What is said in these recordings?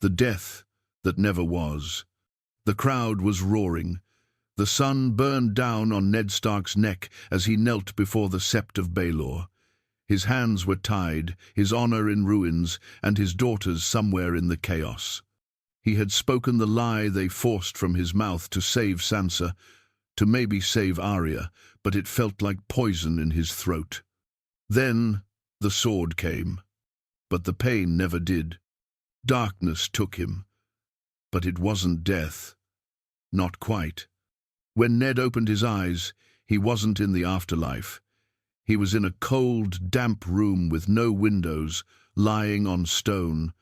the death that never was. The crowd was roaring. The sun burned down on Ned Stark's neck as he knelt before the sept of Baelor. His hands were tied, his honor in ruins, and his daughters somewhere in the chaos. He had spoken the lie they forced from his mouth to save Sansa, to maybe save Arya, but it felt like poison in his throat. Then the sword came, but the pain never did. Darkness took him, but it wasn't death. Not quite. When Ned opened his eyes, he wasn't in the afterlife. He was in a cold, damp room with no windows, lying on stone.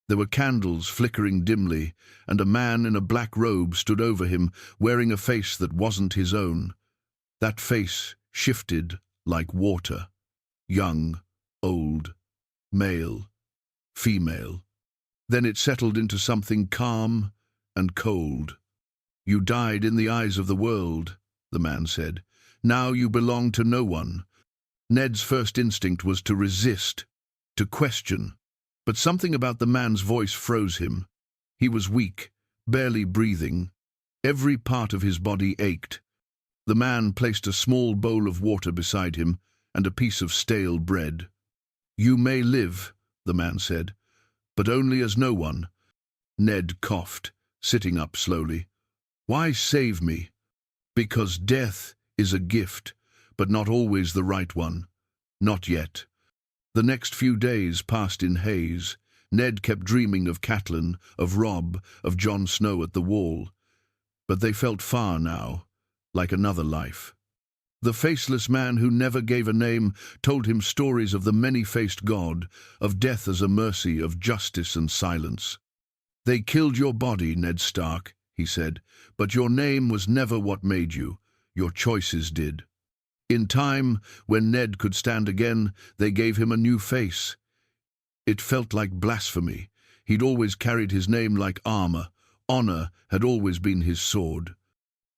There were candles flickering dimly, and a man in a black robe stood over him, wearing a face that wasn't his own. That face shifted like water. Young, old, male, female. Then it settled into something calm and cold. "You died in the eyes of the world," the man said. "Now you belong to no one." Ned's first instinct was to resist, to question. But something about the man's voice froze him. He was weak, barely breathing. Every part of his body ached. The man placed a small bowl of water beside him and a piece of stale bread. "You may live," the man said, "but only as no one." Ned coughed, sitting up slowly. "Why save me?" "Because death is a gift, but not always the right one. Not yet." The next few days passed in haze. Ned kept dreaming of Catelyn, of Robb, of Jon Snow at the Wall. But they felt far now, like another life. The faceless man who never gave a name told him stories of the many-faced god, of death as a mercy, of justice and silence. "They killed your body, Ned Stark," he said, "but your name was never what made you. Your choices did." In time, when Ned could stand again, they gave him a new face. It felt like blasphemy. He'd always carried his name like armor. Honor had always been his sword.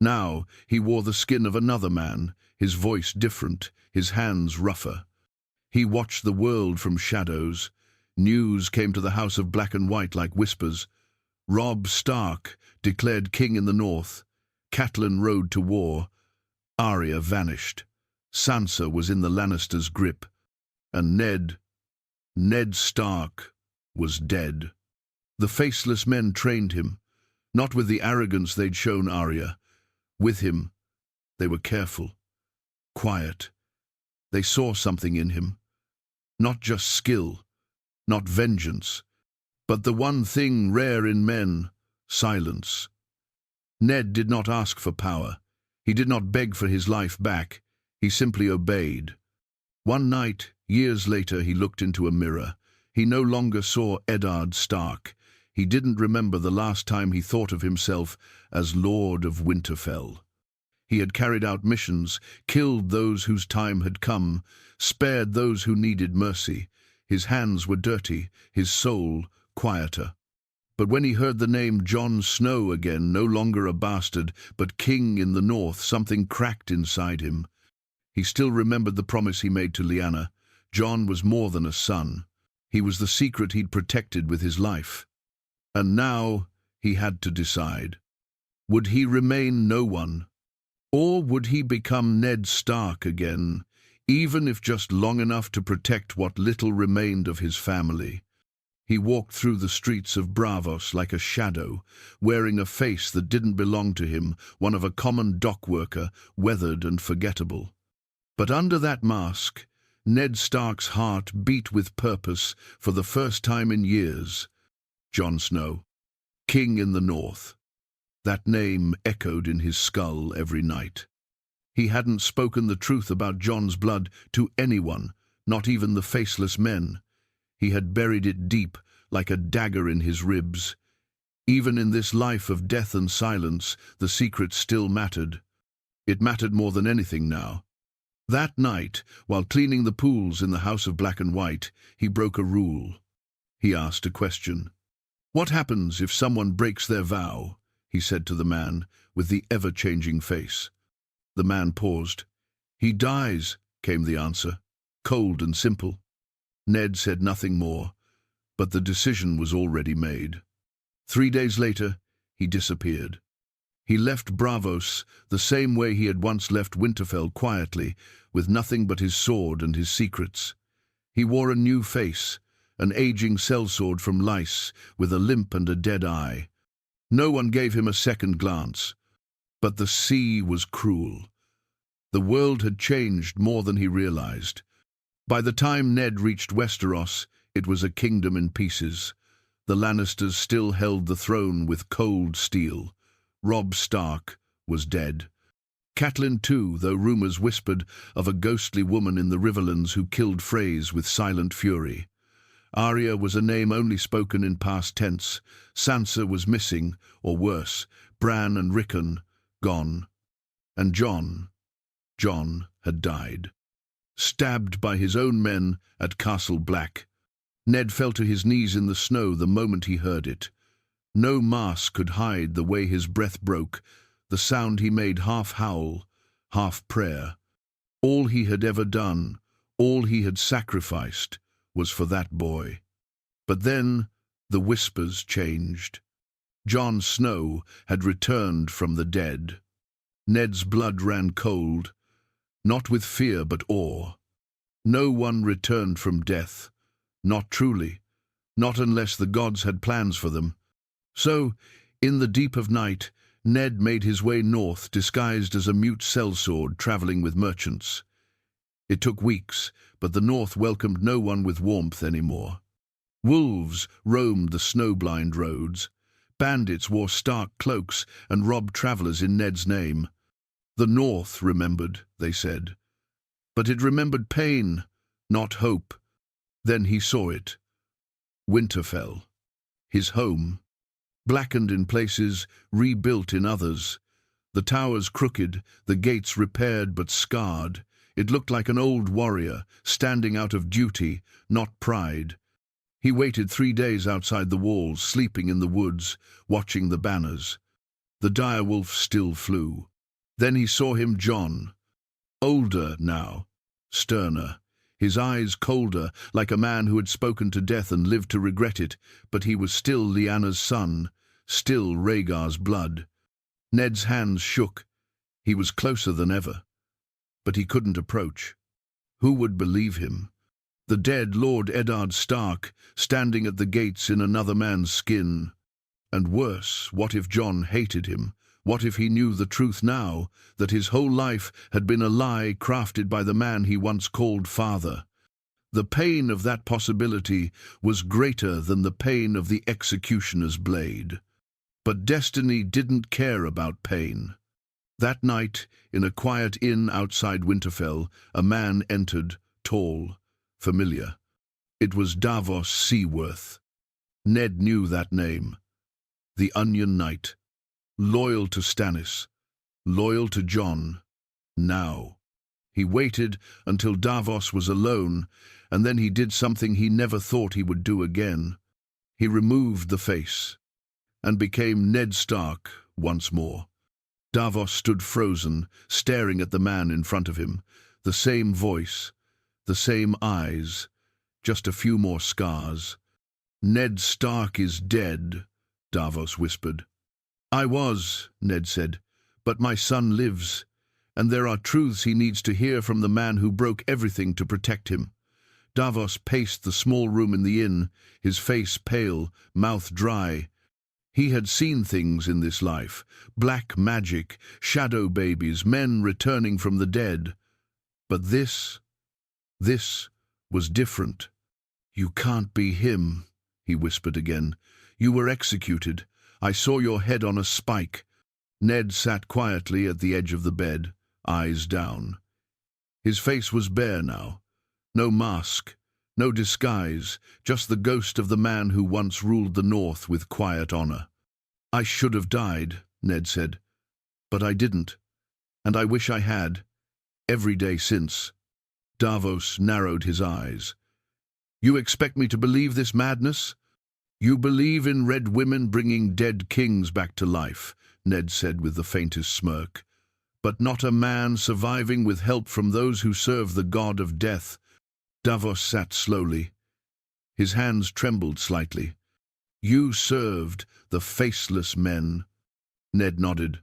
Now he wore the skin of another man, his voice different, his hands rougher. He watched the world from shadows. News came to the House of Black and White like whispers. Robb Stark declared king in the north. Catelyn rode to war. Arya vanished. Sansa was in the Lannisters' grip. And Ned Stark, was dead. The faceless men trained him, not with the arrogance they'd shown Arya. With him, they were careful, quiet. They saw something in him. Not just skill, not vengeance, but the one thing rare in men, silence. Ned did not ask for power. He did not beg for his life back. He simply obeyed. One night, years later, he looked into a mirror. He no longer saw Eddard Stark. He didn't remember the last time he thought of himself as Lord of Winterfell. He had carried out missions, killed those whose time had come, spared those who needed mercy. His hands were dirty, his soul quieter. But when he heard the name Jon Snow again, no longer a bastard, but king in the north, something cracked inside him. He still remembered the promise he made to Lyanna. Jon was more than a son. He was the secret he'd protected with his life. And now he had to decide. Would he remain no one? Or would he become Ned Stark again, even if just long enough to protect what little remained of his family? He walked through the streets of Braavos like a shadow, wearing a face that didn't belong to him, one of a common dock worker, weathered and forgettable. But under that mask, Ned Stark's heart beat with purpose for the first time in years. Jon Snow, king in the north. That name echoed in his skull every night. He hadn't spoken the truth about Jon's blood to anyone, not even the faceless men. He had buried it deep, like a dagger in his ribs. Even in this life of death and silence, the secret still mattered. It mattered more than anything now. That night, while cleaning the pools in the House of Black and White, he broke a rule. He asked a question. "What happens if someone breaks their vow?" he said to the man with the ever-changing face. The man paused. "He dies," came the answer, cold and simple. Ned said nothing more, but the decision was already made. 3 days later, he disappeared. He left Bravos the same way he had once left Winterfell, quietly, with nothing but his sword and his secrets. He wore a new face, an aging sellsword from lice, with a limp and a dead eye. No one gave him a second glance. But the sea was cruel. The world had changed more than he realized. By the time Ned reached Westeros, it was a kingdom in pieces. The Lannisters still held the throne with cold steel. Robb Stark was dead. Catelyn too, though rumors whispered of a ghostly woman in the Riverlands who killed Freys with silent fury. Arya was a name only spoken in past tense. Sansa was missing, or worse, Bran and Rickon gone. And Jon had died. Stabbed by his own men at Castle Black. Ned fell to his knees in the snow the moment he heard it. No mask could hide the way his breath broke, the sound he made half howl, half prayer. All he had ever done, all he had sacrificed, was for that boy. But then the whispers changed. Jon Snow had returned from the dead. Ned's blood ran cold, not with fear but awe. No one returned from death, not truly, not unless the gods had plans for them. So, in the deep of night, Ned made his way north, disguised as a mute sellsword traveling with merchants. It took weeks, but the north welcomed no one with warmth anymore. Wolves roamed the snow-blind roads. Bandits wore stark cloaks and robbed travelers in Ned's name. The north remembered, they said. But it remembered pain, not hope. Then he saw it. Winterfell. His home. Blackened in places, rebuilt in others. The towers crooked, the gates repaired but scarred. It looked like an old warrior, standing out of duty, not pride. He waited 3 days outside the walls, sleeping in the woods, watching the banners. The direwolf still flew. Then he saw him, Jon. Older now, sterner, his eyes colder, like a man who had spoken to death and lived to regret it, but he was still Lyanna's son, still Rhaegar's blood. Ned's hands shook. He was closer than ever. But he couldn't approach. Who would believe him? The dead Lord Eddard Stark, standing at the gates in another man's skin. And worse, what if Jon hated him? What if he knew the truth now, that his whole life had been a lie crafted by the man he once called father? The pain of that possibility was greater than the pain of the executioner's blade. But destiny didn't care about pain. That night, in a quiet inn outside Winterfell, a man entered, tall, familiar. It was Davos Seaworth. Ned knew that name. The Onion Knight. Loyal to Stannis. Loyal to Jon. Now. He waited until Davos was alone, and then he did something he never thought he would do again. He removed the face, and became Ned Stark once more. Davos stood frozen, staring at the man in front of him. The same voice, the same eyes, just a few more scars. "Ned Stark is dead," Davos whispered. "I was," Ned said, "but my son lives, and there are truths he needs to hear from the man who broke everything to protect him." Davos paced the small room in the inn, his face pale, mouth dry. He had seen things in this life, black magic, shadow babies, men returning from the dead. But this was different. "You can't be him," he whispered again. "You were executed. I saw your head on a spike." Ned sat quietly at the edge of the bed, eyes down. His face was bare now. No mask, no disguise, just the ghost of the man who once ruled the North with quiet honor. "I should have died," Ned said, "but I didn't, and I wish I had, every day since." Davos narrowed his eyes. "You expect me to believe this madness?" "You believe in red women bringing dead kings back to life," Ned said with the faintest smirk. "But not a man surviving with help from those who serve the god of death." Davos sat slowly. His hands trembled slightly. You served the Faceless men. Ned nodded.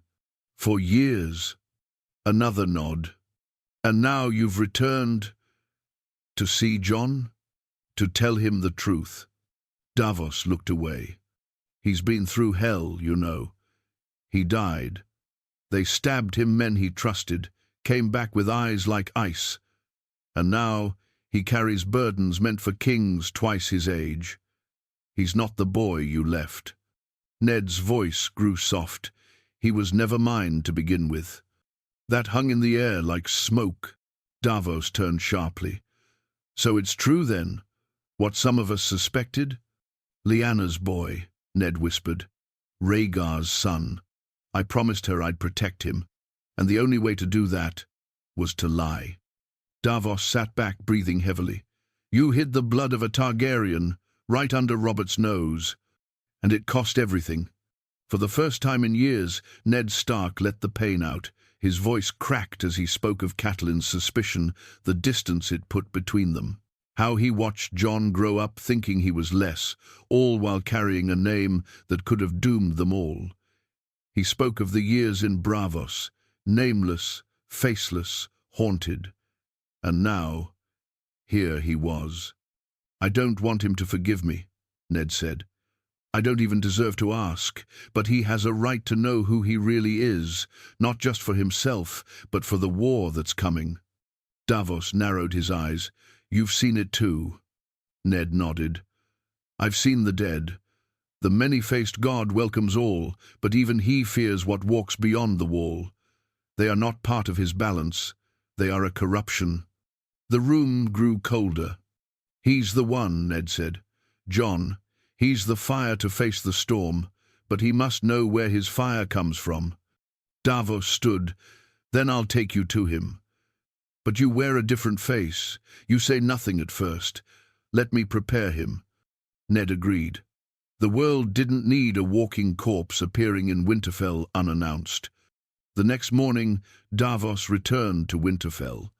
For years. Another nod. And now you've returned to see John? To tell him the truth. Davos looked away. He's been through hell, you know. He died. They stabbed him, men he trusted, came back with eyes like ice. And now he carries burdens meant for kings twice his age. He's not the boy you left. Ned's voice grew soft. He was never mine to begin with. That hung in the air like smoke. Davos turned sharply. So it's true then, what some of us suspected? Lyanna's boy, Ned whispered. Rhaegar's son. I promised her I'd protect him, and the only way to do that was to lie. Davos sat back, breathing heavily. You hid the blood of a Targaryen right under Robert's nose, and it cost everything. For the first time in years, Ned Stark let the pain out. His voice cracked as he spoke of Catelyn's suspicion, the distance it put between them. How he watched Jon grow up thinking he was less, all while carrying a name that could have doomed them all. He spoke of the years in Braavos, nameless, faceless, haunted. And now, here he was. I don't want him to forgive me, Ned said. I don't even deserve to ask, but he has a right to know who he really is, not just for himself, but for the war that's coming. Davos narrowed his eyes. You've seen it too. Ned nodded. I've seen the dead. The many-faced god welcomes all, but even he fears what walks beyond the wall. They are not part of his balance. They are a corruption. The room grew colder. He's the one, Ned said. Jon. He's the fire to face the storm, but he must know where his fire comes from. Davos stood. Then I'll take you to him. But you wear a different face. You say nothing at first. Let me prepare him. Ned agreed. The world didn't need a walking corpse appearing in Winterfell unannounced. The next morning, Davos returned to Winterfell.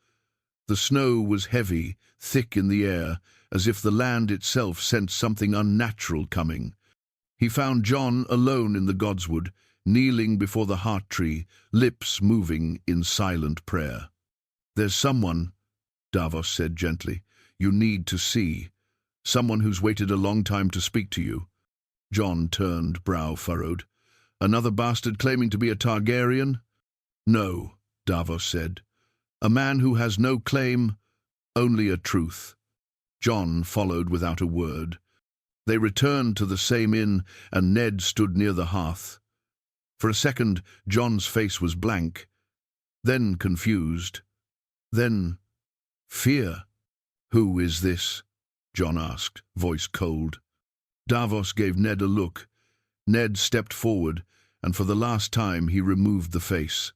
The snow was heavy, thick in the air, as if the land itself sensed something unnatural coming. He found Jon alone in the godswood, kneeling before the heart tree, lips moving in silent prayer. There's someone, Davos said gently, you need to see. Someone who's waited a long time to speak to you. Jon turned, brow furrowed. Another bastard claiming to be a Targaryen? No, Davos said. A man who has no claim, only a truth. Jon followed without a word. They returned to the same inn, and Ned stood near the hearth. For a second, Jon's face was blank, then confused, then fear. Who is this? Jon asked, voice cold. Davos gave Ned a look. Ned stepped forward, and for the last time he removed the face.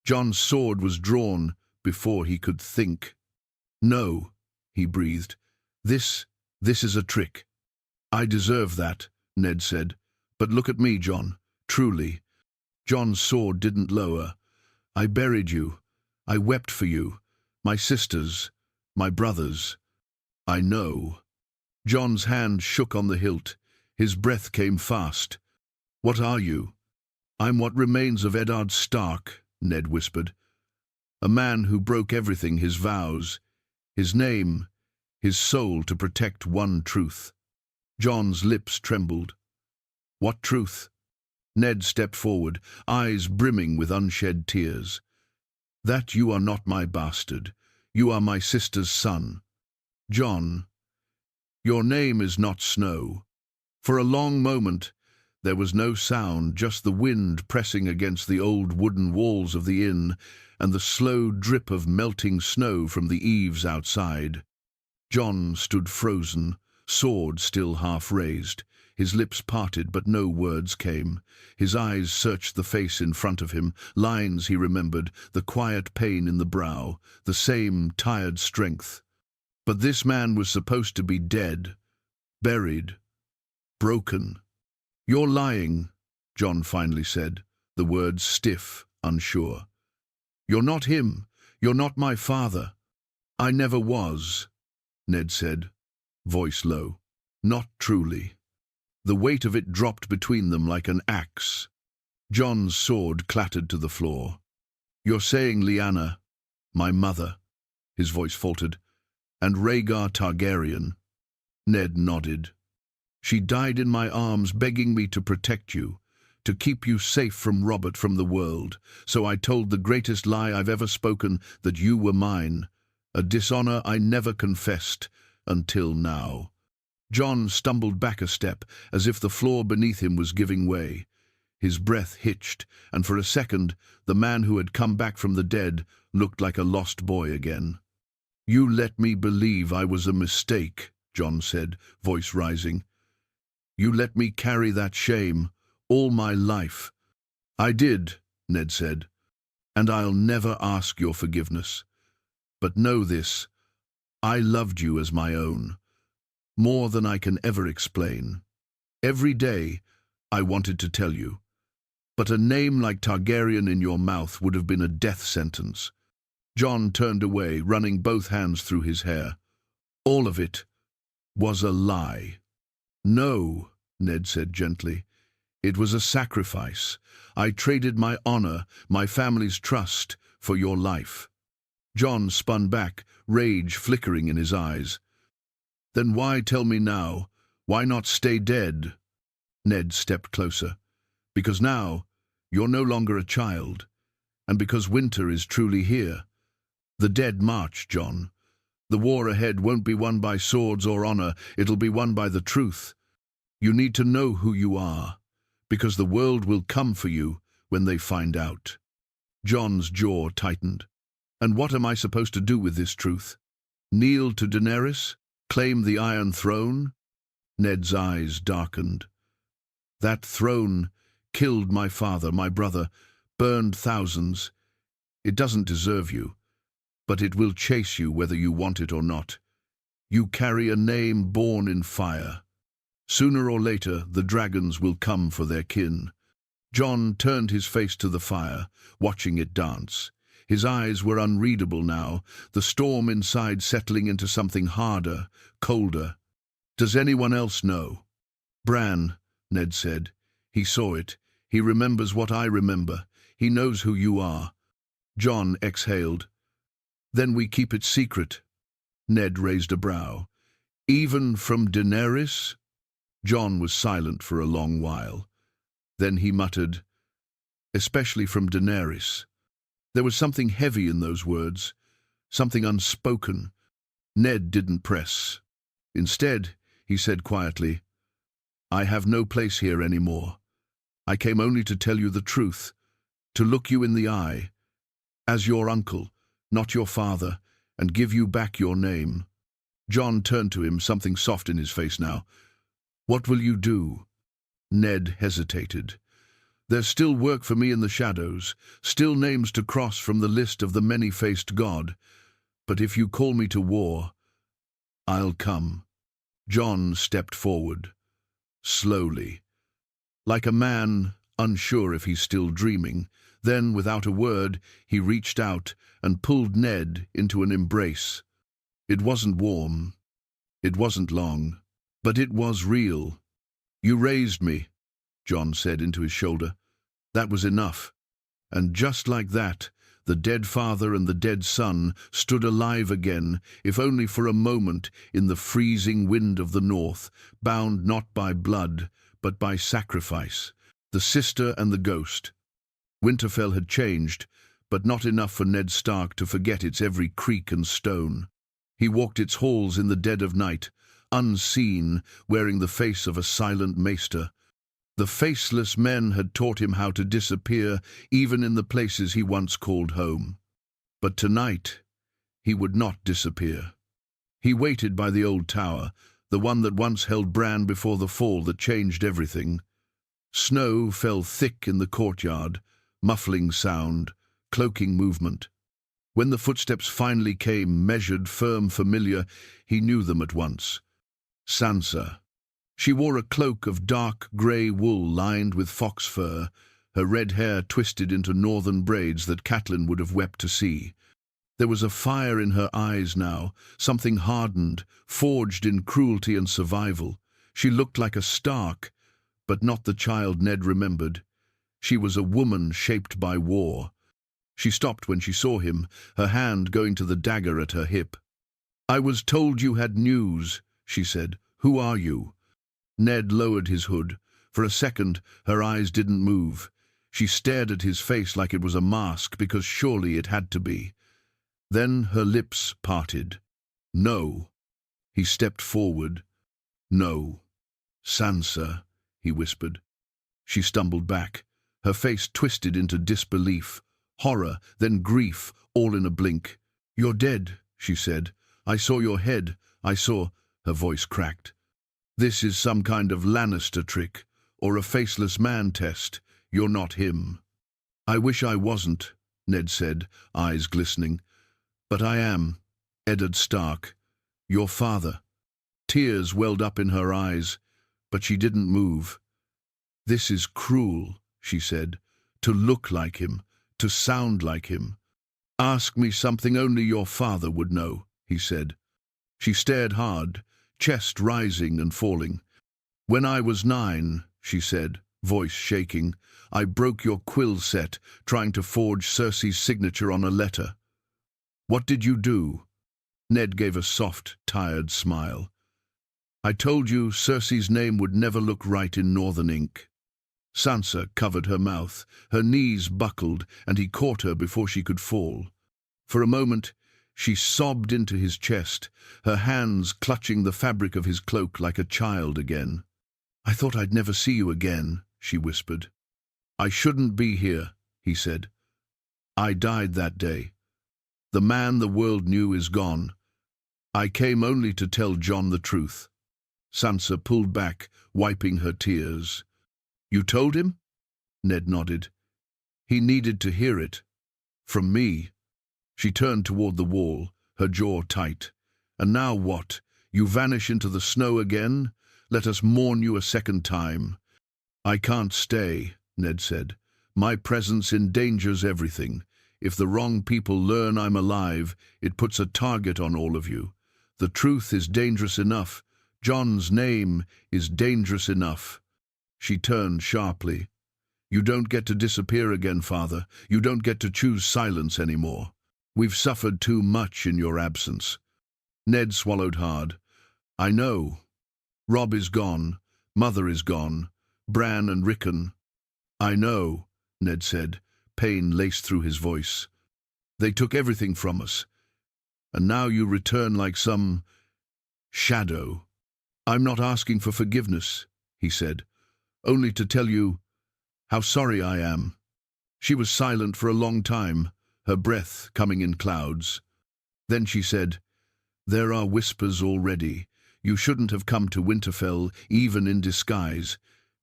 Jon's sword was drawn before he could think. No, he breathed. This is a trick. I deserve that, Ned said. But look at me, Jon, truly. Jon's sword didn't lower. I buried you. I wept for you. My sisters, my brothers. I know. Jon's hand shook on the hilt. His breath came fast. What are you? I'm what remains of Eddard Stark, Ned whispered. A man who broke everything, his vows, his name, his soul to protect one truth. Jon's lips trembled. What truth? Ned stepped forward, eyes brimming with unshed tears. That you are not my bastard. You are my sister's son. Jon, your name is not Snow. For a long moment, there was no sound, just the wind pressing against the old wooden walls of the inn and the slow drip of melting snow from the eaves outside. Jon stood frozen, sword still half raised, his lips parted but no words came. His eyes searched the face in front of him, lines he remembered, the quiet pain in the brow, the same tired strength. But this man was supposed to be dead, buried, broken. You're lying, Jon finally said, the words stiff, unsure. You're not him. You're not my father. I never was, Ned said, voice low. Not truly. The weight of it dropped between them like an axe. Jon's sword clattered to the floor. "You're saying Lyanna, my mother," his voice faltered, "and Rhaegar Targaryen?" Ned nodded. "She died in my arms, begging me to protect you, to keep you safe from Robert, from the world. So I told the greatest lie I've ever spoken, that you were mine, a dishonor I never confessed, until now." Jon stumbled back a step, as if the floor beneath him was giving way. His breath hitched, and for a second, the man who had come back from the dead looked like a lost boy again. "You let me believe I was a mistake," Jon said, voice rising. "You let me carry that shame all my life." "I did," Ned said, "and I'll never ask your forgiveness. But know this, I loved you as my own, more than I can ever explain. Every day, I wanted to tell you. But a name like Targaryen in your mouth would have been a death sentence." Jon turned away, running both hands through his hair. "All of it was a lie." "No," Ned said gently. "It was a sacrifice. I traded my honor, my family's trust, for your life." Jon spun back, rage flickering in his eyes. "Then why tell me now? Why not stay dead?" Ned stepped closer. "Because now, you're no longer a child, and because winter is truly here. The dead march, Jon. The war ahead won't be won by swords or honor, it'll be won by the truth. You need to know who you are, because the world will come for you when they find out." Jon's jaw tightened. "And what am I supposed to do with this truth? Kneel to Daenerys? Claim the Iron Throne?" Ned's eyes darkened. "That throne killed my father, my brother, burned thousands. It doesn't deserve you, but it will chase you whether you want it or not. You carry a name born in fire. Sooner or later, the dragons will come for their kin." Jon turned his face to the fire, watching it dance. His eyes were unreadable now, the storm inside settling into something harder, colder. "Does anyone else know?" "Bran," Ned said. "He saw it. He remembers what I remember. He knows who you are." Jon exhaled. "Then we keep it secret." Ned raised a brow. "Even from Daenerys?" Jon was silent for a long while. Then he muttered, "Especially from Daenerys." There was something heavy in those words, something unspoken. Ned didn't press. Instead, he said quietly, "I have no place here anymore. I came only to tell you the truth, to look you in the eye, as your uncle, not your father, and give you back your name." Jon turned to him, something soft in his face now. "What will you do?" Ned hesitated. "There's still work for me in the shadows, still names to cross from the list of the many-faced god. But if you call me to war, I'll come." Jon stepped forward, slowly, like a man unsure if he's still dreaming. Then, without a word, he reached out and pulled Ned into an embrace. It wasn't warm, it wasn't long, but it was real. "You raised me," Jon said into his shoulder. "That was enough." And just like that, the dead father and the dead son stood alive again, if only for a moment, in the freezing wind of the north, bound not by blood, but by sacrifice. The sister and the ghost. Winterfell had changed, but not enough for Ned Stark to forget its every creak and stone. He walked its halls in the dead of night, unseen, wearing the face of a silent maester. The faceless men had taught him how to disappear, even in the places he once called home. But tonight, he would not disappear. He waited by the old tower, the one that once held Bran before the fall that changed everything. Snow fell thick in the courtyard, muffling sound, cloaking movement. When the footsteps finally came, measured, firm, familiar, he knew them at once. Sansa. She wore a cloak of dark grey wool lined with fox fur, her red hair twisted into northern braids that Catelyn would have wept to see. There was a fire in her eyes now, something hardened, forged in cruelty and survival. She looked like a Stark, but not the child Ned remembered. She was a woman shaped by war. She stopped when she saw him, her hand going to the dagger at her hip. "I was told you had news," she said. "Who are you?" Ned lowered his hood. For a second, her eyes didn't move. She stared at his face like it was a mask, because surely it had to be. Then her lips parted. "No." He stepped forward. "No. Sansa," he whispered. She stumbled back. Her face twisted into disbelief, horror, then grief, all in a blink. "You're dead," she said. "I saw your head. I saw—" Her voice cracked. "This is some kind of Lannister trick, or a faceless man test. You're not him." "I wish I wasn't," Ned said, eyes glistening. "But I am. Eddard Stark. Your father." Tears welled up in her eyes, but she didn't move. "This is cruel," she said. "To look like him, to sound like him." "Ask me something only your father would know," he said. She stared hard, chest rising and falling. "When I was 9, she said, voice shaking, "I broke your quill set, trying to forge Cersei's signature on a letter." "What did you do?" Ned gave a soft, tired smile. "I told you Cersei's name would never look right in northern ink." Sansa covered her mouth, her knees buckled, and he caught her before she could fall. For a moment, she sobbed into his chest, her hands clutching the fabric of his cloak like a child again. "I thought I'd never see you again," she whispered. "I shouldn't be here," he said. "I died that day. The man the world knew is gone. I came only to tell Jon the truth." Sansa pulled back, wiping her tears. "You told him?" Ned nodded. "He needed to hear it. From me." She turned toward the wall, her jaw tight. "And now what? You vanish into the snow again? Let us mourn you a second time." "I can't stay," Ned said. "My presence endangers everything. If the wrong people learn I'm alive, it puts a target on all of you. The truth is dangerous enough. Jon's name is dangerous enough." She turned sharply. "You don't get to disappear again, Father. You don't get to choose silence anymore. We've suffered too much in your absence." Ned swallowed hard. "I know. Robb is gone. Mother is gone. Bran and Rickon." "I know," Ned said, pain laced through his voice. "They took everything from us. And now you return like some shadow." "I'm not asking for forgiveness," he said, "only to tell you how sorry I am." She was silent for a long time, her breath coming in clouds. Then she said, "There are whispers already. You shouldn't have come to Winterfell, even in disguise.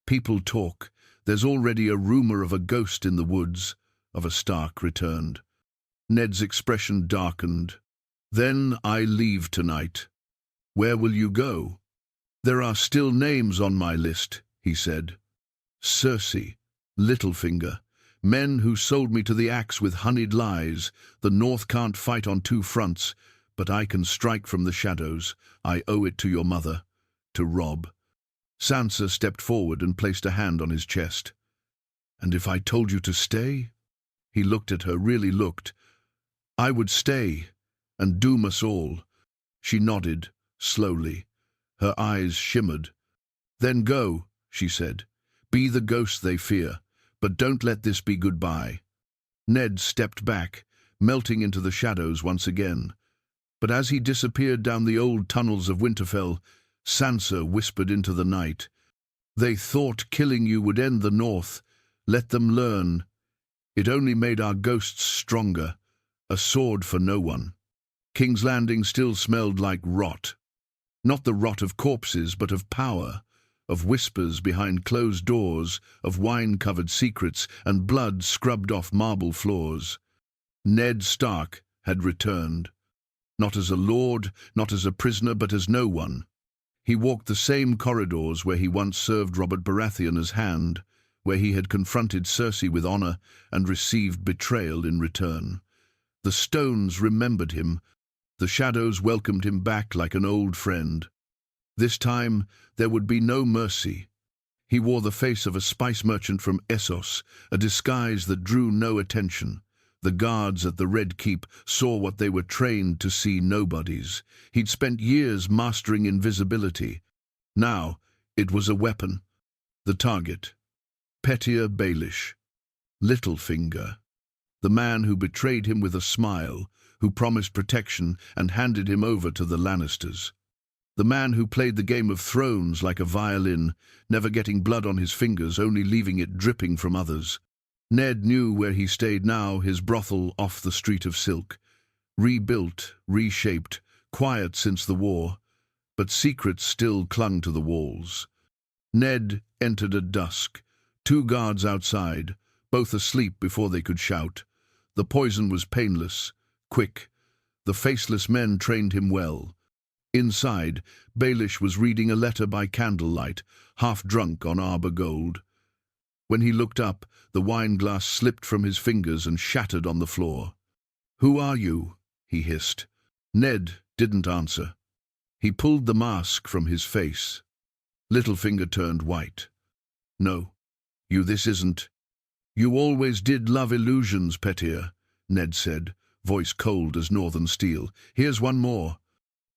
People talk. There's already a rumor of a ghost in the woods," of a Stark returned. Ned's expression darkened. "Then I leave tonight." "Where will you go?" "There are still names on my list," he said. "Cersei, Littlefinger, men who sold me to the axe with honeyed lies. The North can't fight on two fronts, but I can strike from the shadows. I owe it to your mother, to Robb." Sansa stepped forward and placed a hand on his chest. "And if I told you to stay?" He looked at her, really looked. "I would stay, and doom us all." She nodded, slowly. Her eyes shimmered. "Then go," she said. "Be the ghost they fear, but don't let this be goodbye." Ned stepped back, melting into the shadows once again. But as he disappeared down the old tunnels of Winterfell, Sansa whispered into the night, "They thought killing you would end the North. Let them learn. It only made our ghosts stronger. A sword for no one." King's Landing still smelled like rot. Not the rot of corpses, but of power, of whispers behind closed doors, of wine-covered secrets, and blood scrubbed off marble floors. Ned Stark had returned. Not as a lord, not as a prisoner, but as no one. He walked the same corridors where he once served Robert Baratheon as hand, where he had confronted Cersei with honor and received betrayal in return. The stones remembered him. The shadows welcomed him back like an old friend. This time there would be no mercy. He wore the face of a spice merchant from Essos, a disguise that drew no attention. The guards at the Red Keep saw what they were trained to see: nobodies. He'd spent years mastering invisibility. Now, it was a weapon. The target. Pettier Baelish. Littlefinger. The man who betrayed him with a smile, who promised protection and handed him over to the Lannisters. The man who played the Game of Thrones like a violin, never getting blood on his fingers, only leaving it dripping from others. Ned knew where he stayed now, his brothel off the Street of Silk. Rebuilt, reshaped, quiet since the war, but secrets still clung to the walls. Ned entered at dusk. 2 guards outside, both asleep before they could shout. The poison was painless, quick. The Faceless men trained him well. Inside, Baelish was reading a letter by candlelight, half drunk on arbor gold. When he looked up, the wine glass slipped from his fingers and shattered on the floor. "Who are you?" he hissed. Ned didn't answer. He pulled the mask from his face. Littlefinger turned white. "No, this isn't." "You always did love illusions, Pettier," Ned said, voice cold as northern steel. "Here's one more."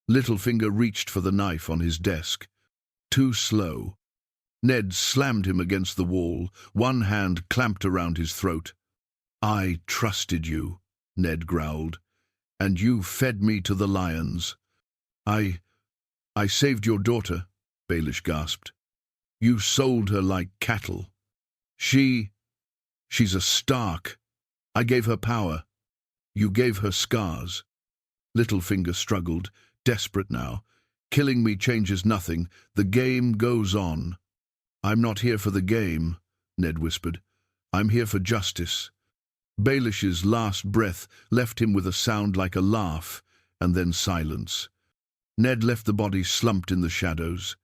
Littlefinger reached for the knife on his desk. Too slow. Ned slammed him against the wall, one hand clamped around his throat. "I trusted you," Ned growled, "and you fed me to the lions." I saved your daughter," Baelish gasped. "You sold her like cattle. She's a Stark. I gave her power. You gave her scars." Littlefinger struggled, desperate now. "Killing me changes nothing. The game goes on." "I'm not here for the game," Ned whispered. "I'm here for justice." Baelish's last breath left him with a sound like a laugh, and then silence. Ned left the body slumped in the shadows.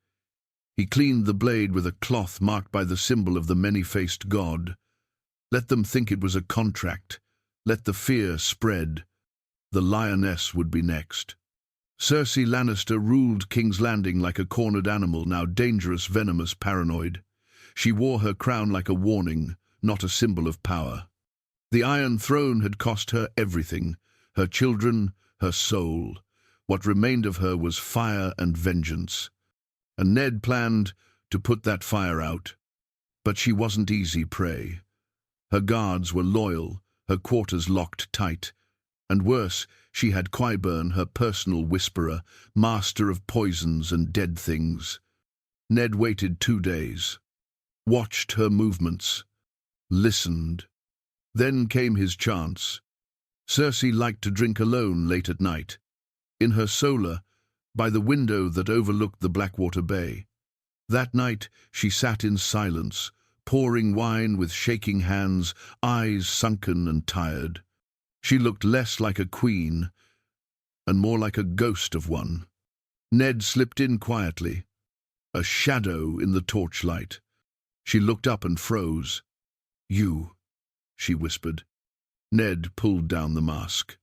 He cleaned the blade with a cloth marked by the symbol of the many-faced god. Let them think it was a contract. Let the fear spread. The lioness would be next. Cersei Lannister ruled King's Landing like a cornered animal, now dangerous, venomous, paranoid. She wore her crown like a warning, not a symbol of power. The Iron Throne had cost her everything, her children, her soul. What remained of her was fire and vengeance. And Ned planned to put that fire out. But she wasn't easy prey. Her guards were loyal, her quarters locked tight. And worse, she had Qyburn, her personal whisperer, master of poisons and dead things. Ned waited 2 days. Watched her movements. Listened. Then came his chance. Cersei liked to drink alone late at night. In her solar, by the window that overlooked the Blackwater Bay. That night she sat in silence, pouring wine with shaking hands, eyes sunken and tired. She looked less like a queen, and more like a ghost of one. Ned slipped in quietly, a shadow in the torchlight. She looked up and froze. "You," she whispered. Ned pulled down the mask.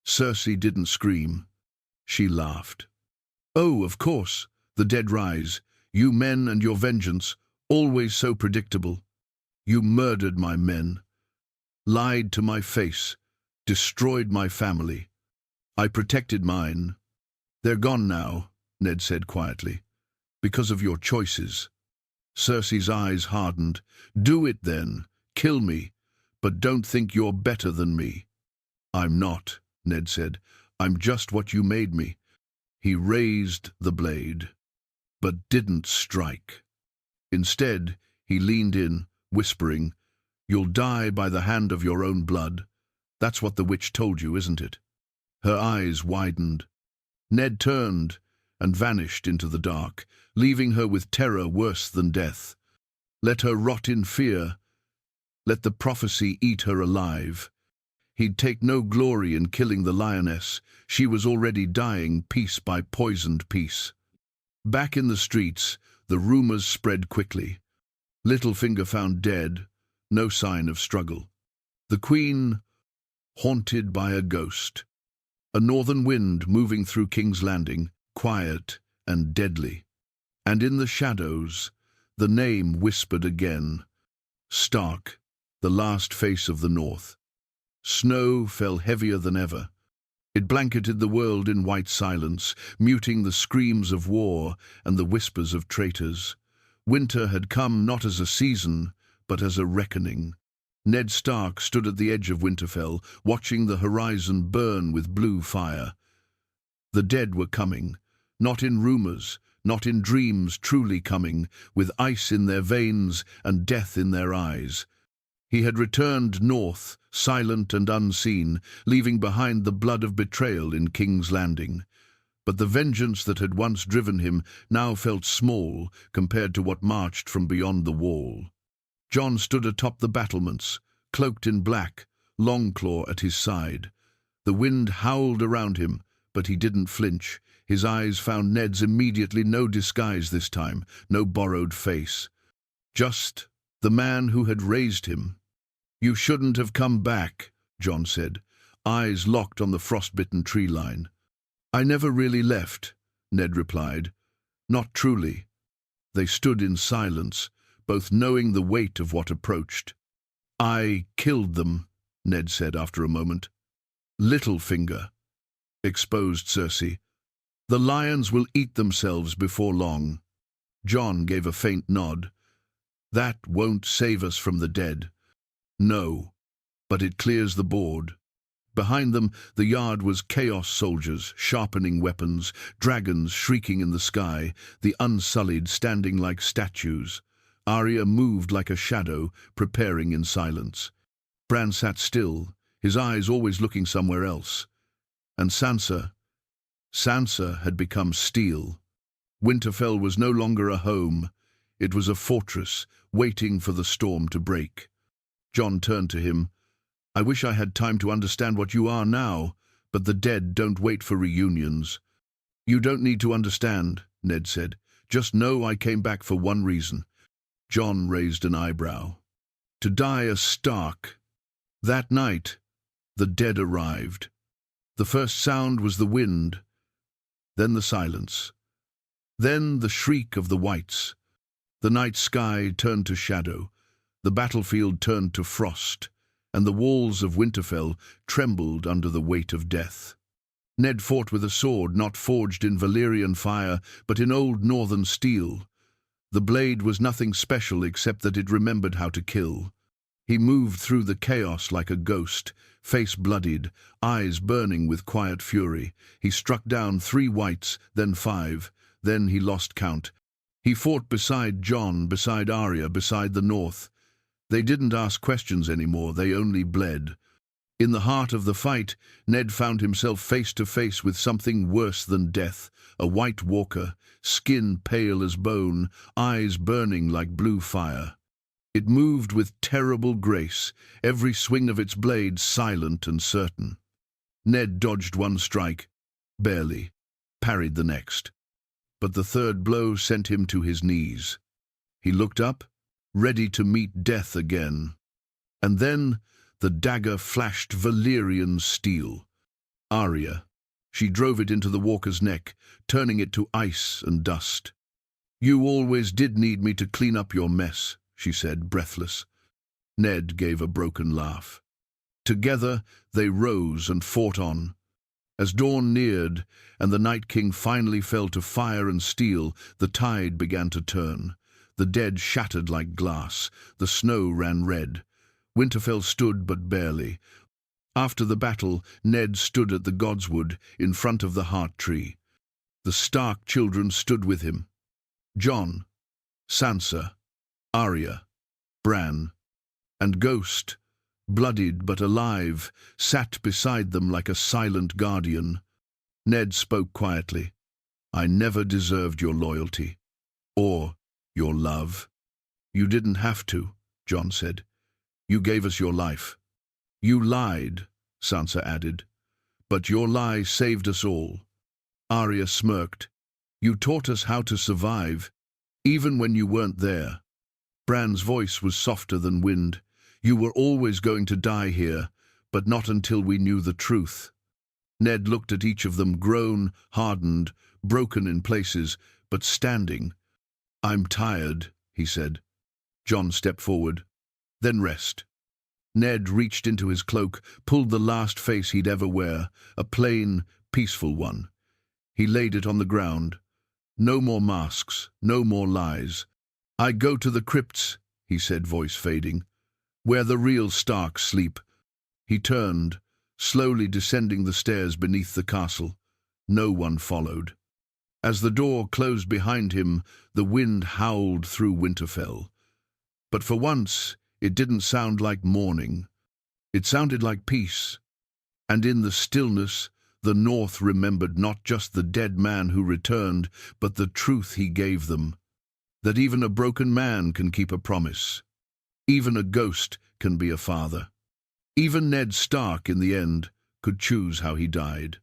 Cersei didn't scream. She laughed. "Oh, of course, the dead rise. You men and your vengeance, always so predictable. You murdered my men, lied to my face, destroyed my family. I protected mine. They're gone now," Ned said quietly, "because of your choices." Cersei's eyes hardened. "Do it then. Kill me. But don't think you're better than me." "I'm not," Ned said. "I'm just what you made me." He raised the blade, but didn't strike. Instead, he leaned in, whispering, "You'll die by the hand of your own blood. That's what the witch told you, isn't it?" Her eyes widened. Ned turned and vanished into the dark, leaving her with terror worse than death. Let her rot in fear. Let the prophecy eat her alive. He'd take no glory in killing the lioness. She was already dying piece by poisoned piece. Back in the streets, the rumors spread quickly. Littlefinger found dead, no sign of struggle. The Queen, haunted by a ghost. A northern wind moving through King's Landing, quiet and deadly. And in the shadows, The name whispered again. Stark, the last face of the North. Snow fell heavier than ever. It blanketed the world in white silence, muting the screams of war and the whispers of traitors. Winter had come not as a season, but as a reckoning. Ned Stark stood at the edge of Winterfell, watching the horizon burn with blue fire. The dead were coming, not in rumors, not in dreams, truly coming, with ice in their veins and death in their eyes. He had returned north, silent and unseen, leaving behind the blood of betrayal in King's Landing. But the vengeance that had once driven him now felt small compared to what marched from beyond the wall. Jon stood atop the battlements, cloaked in black, Longclaw at his side. The wind howled around him, but he didn't flinch. His eyes found Ned's immediately, no disguise this time, no borrowed face. Just the man who had raised him. "You shouldn't have come back," Jon said, eyes locked on the frostbitten tree line. "I never really left," Ned replied. "Not truly." They stood in silence, both knowing the weight of what approached. "I killed them," Ned said after a moment. "Littlefinger," exposed Cersei. "The lions will eat themselves before long." Jon gave a faint nod. "That won't save us from the dead." "No, but it clears the board." Behind them, the yard was chaos soldiers, sharpening weapons, dragons shrieking in the sky, the Unsullied standing like statues. Arya moved like a shadow, preparing in silence. Bran sat still, his eyes always looking somewhere else. And Sansa had become steel. Winterfell was no longer a home. It was a fortress, waiting for the storm to break. Jon turned to him. "I wish I had time to understand what you are now, but the dead don't wait for reunions." "You don't need to understand," Ned said. "Just know I came back for one reason." Jon raised an eyebrow. "To die a Stark." That night, the dead arrived. The first sound was the wind, then the silence, then the shriek of the whites. The night sky turned to shadow, the battlefield turned to frost, and the walls of Winterfell trembled under the weight of death. Ned fought with a sword not forged in Valyrian fire, but in old northern steel. The blade was nothing special except that it remembered how to kill. He moved through the chaos like a ghost, face bloodied, eyes burning with quiet fury. He struck down 3 whites, then 5, then he lost count. He fought beside Jon, beside Arya, beside the North. They didn't ask questions anymore, they only bled. In the heart of the fight, Ned found himself face to face with something worse than death, a White Walker, skin pale as bone, eyes burning like blue fire. It moved with terrible grace, every swing of its blade silent and certain. Ned dodged one strike, barely, parried the next. But the third blow sent him to his knees. He looked up, ready to meet death again. And then the dagger flashed Valyrian steel. Arya. She drove it into the walker's neck, turning it to ice and dust. "You always did need me to clean up your mess," she said, breathless. Ned gave a broken laugh. Together they rose and fought on. As dawn neared, and the Night King finally fell to fire and steel, the tide began to turn. The dead shattered like glass. The snow ran red. Winterfell stood but barely. After the battle, Ned stood at the Godswood, in front of the Heart Tree. The Stark children stood with him. Jon, Sansa, Arya, Bran, and Ghost, bloodied but alive, sat beside them like a silent guardian. Ned spoke quietly. "I never deserved your loyalty, or your love." "You didn't have to," Jon said. "You gave us your life." "You lied," Sansa added. "But your lie saved us all." Arya smirked. "You taught us how to survive, even when you weren't there." Bran's voice was softer than wind. "You were always going to die here, but not until we knew the truth." Ned looked at each of them, grown, hardened, broken in places, but standing. "I'm tired," he said. Jon stepped forward. Then rest. Ned reached into his cloak, pulled the last face he'd ever wear, a plain, peaceful one. He laid it on the ground. No more masks, no more lies. I go to the crypts, he said, voice fading, where the real Starks sleep. He turned, slowly descending the stairs beneath the castle. No one followed. As the door closed behind him, the wind howled through Winterfell. But for once, it didn't sound like mourning. It sounded like peace. And in the stillness, the North remembered not just the dead man who returned, but the truth he gave them. That even a broken man can keep a promise. Even a ghost can be a father. Even Ned Stark, in the end, could choose how he died.